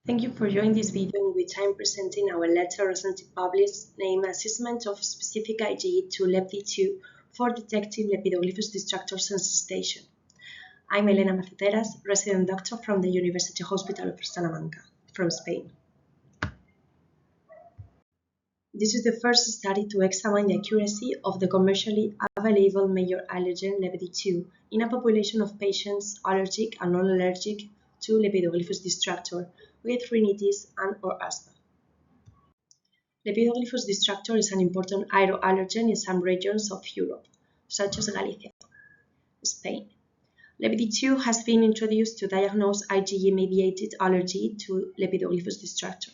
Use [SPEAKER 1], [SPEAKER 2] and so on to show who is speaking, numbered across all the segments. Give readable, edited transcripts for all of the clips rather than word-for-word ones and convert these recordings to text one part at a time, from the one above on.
[SPEAKER 1] Thank you for joining this video in which I am presenting our letter recently published named Assessment of Specific IgE to LepD2 for Detecting Lepidoglyphus Destructor Sensitization. I'm Elena Mazoteras, resident doctor from the University Hospital of Salamanca, from Spain. This is the first study to examine the accuracy of the commercially available major allergen LepD2 in a population of patients allergic and non-allergic to Lepidoglyphus destructor with rhinitis and/or asthma. Lepidoglyphus destructor is an important aeroallergen in some regions of Europe, such as Galicia, Spain. LepD2 has been introduced to diagnose IgE-mediated allergy to Lepidoglyphus destructor.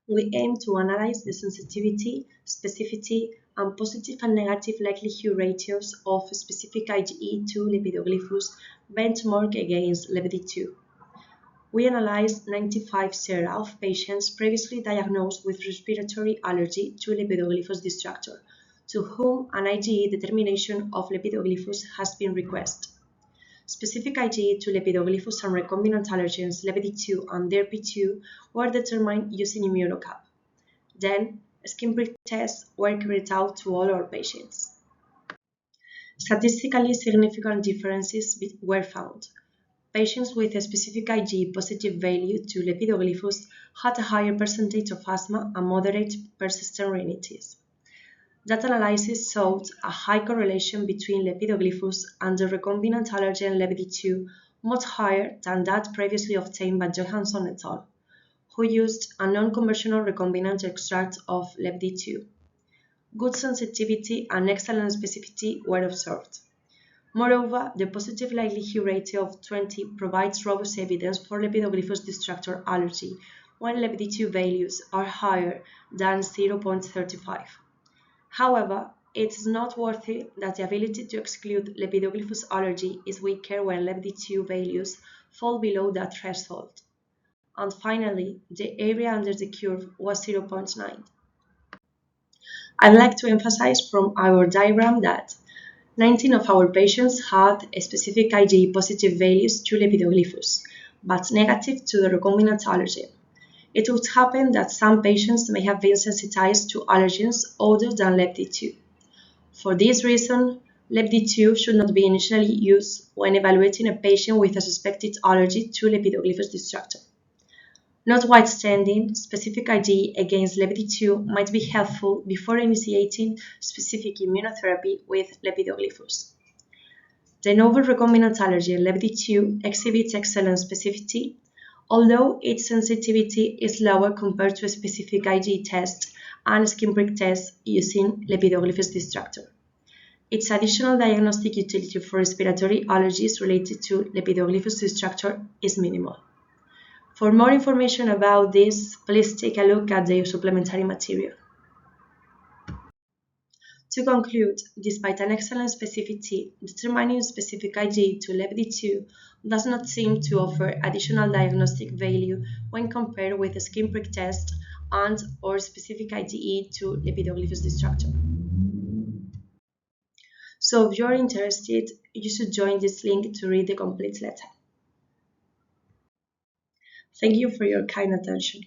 [SPEAKER 1] We aim to analyze the sensitivity, specificity, and positive and negative likelihood ratios of specific IgE to Lepidoglyphus benchmarked against LepD2. We analyzed 95 sera of patients previously diagnosed with respiratory allergy to Lepidoglyphus destructor, to whom an IgE determination of Lepidoglyphus has been requested. Specific IgE to Lepidoglyphus and recombinant allergens LepD2 and DERP2 were determined using immunocap. Then, skin prick tests were carried out to all our patients. Statistically significant differences were found. Patients with a specific IgE positive value to Lepidoglyphus had a higher percentage of asthma and moderate persistent rhinitis. That analysis showed a high correlation between Lepidoglyphus and the recombinant allergen LepD2, much higher than that previously obtained by Johansson et al., who used a non-conventional recombinant extract of LepD2. Good sensitivity and excellent specificity were observed. Moreover, the positive likelihood ratio of 20 provides robust evidence for Lepidoglyphus destructor allergy when LepD2 values are higher than 0.35. However, it is noteworthy that the ability to exclude Lepidoglyphus allergy is weaker when LepD2 values fall below that threshold. And finally, the area under the curve was 0.9. I'd like to emphasize from our diagram that 19 of our patients had a specific IgE positive values to Lepidoglyphus, but negative to the recombinant allergen. It would happen that some patients may have been sensitized to allergens other than LepD2. For this reason, LepD2 should not be initially used when evaluating a patient with a suspected allergy to Lepidoglyphus destructor. Notwithstanding, specific IgE against LepD2 might be helpful before initiating specific immunotherapy with Lepidoglyphus. The novel recombinant allergen LepD2 exhibits excellent specificity, although its sensitivity is lower compared to a specific IgE test and skin prick test using Lepidoglyphus destructor. Its additional diagnostic utility for respiratory allergies related to Lepidoglyphus destructor is minimal. For more information about this, please take a look at the supplementary material. To conclude, despite an excellent specificity, determining specific IgE to LepD2 does not seem to offer additional diagnostic value when compared with a skin prick test and/or specific IgE to Lepidoglyphus destructor. So if you're interested, you should join this link to read the complete letter. Thank you for your kind attention.